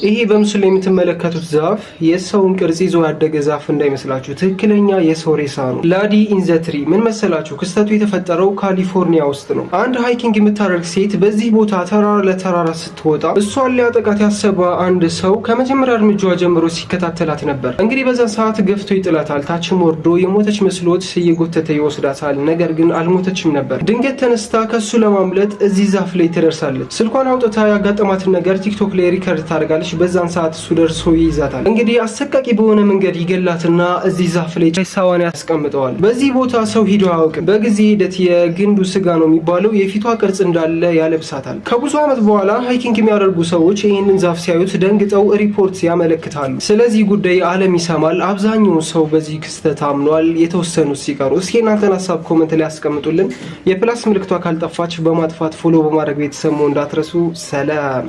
ይሄ በምስሉ ላይ የምትመለከቱት ዛፍ የሰውን ቅርጽ ይዞ ያደገ ዛፍ እንዳይመስላችሁ፣ ትክክለኛ የሰው ሬሳ ነው። ላዲ ኢን ዘ ትሪ። ምን መሰላችሁ? ክስተቱ የተፈጠረው ካሊፎርኒያ ውስጥ ነው። አንድ ሃይኪንግ የምታደርግ ሴት በዚህ ቦታ ተራራ ለተራራ ስትወጣ እሷን ሊያጠቃት ያሰበ አንድ ሰው ከመጀመሪያ እርምጃዋ ጀምሮ ሲከታተላት ነበር። እንግዲህ በዛን ሰዓት ገፍቶ ይጥላታል። ታችም ወርዶ የሞተች መስሎት እየጎተተ ይወስዳታል። ነገር ግን አልሞተችም ነበር። ድንገት ተነስታ ከሱ ለማምለጥ እዚህ ዛፍ ላይ ትደርሳለች። ስልኳን አውጥታ ያጋጠማትን ነገር ቲክቶክ ላይ ሪከርድ ታደርጋለች። በዛን ሰዓት እሱ ደርሶ ይይዛታል። እንግዲህ አሰቃቂ በሆነ መንገድ ይገላትና እዚህ ዛፍ ላይ ሬሳዋን ያስቀምጠዋል። በዚህ ቦታ ሰው ሂዶ አያውቅም። በጊዜ ሂደት የግንዱ ስጋ ነው የሚባለው የፊቷ ቅርጽ እንዳለ ያለብሳታል። ከብዙ ዓመት በኋላ ሃይኪንግ የሚያደርጉ ሰዎች ይህንን ዛፍ ሲያዩት ደንግጠው ሪፖርት ያመለክታሉ። ስለዚህ ጉዳይ ዓለም ይሰማል። አብዛኛው ሰው በዚህ ክስተት አምኗል። የተወሰኑት ሲቀሩ። እስኪ እናንተን ሀሳብ ኮመንት ላይ ያስቀምጡልን። የፕላስ ምልክቷ ካልጠፋች በማጥፋት ፎሎ በማድረግ ቤተሰብ እንዳትረሱ። ሰላም።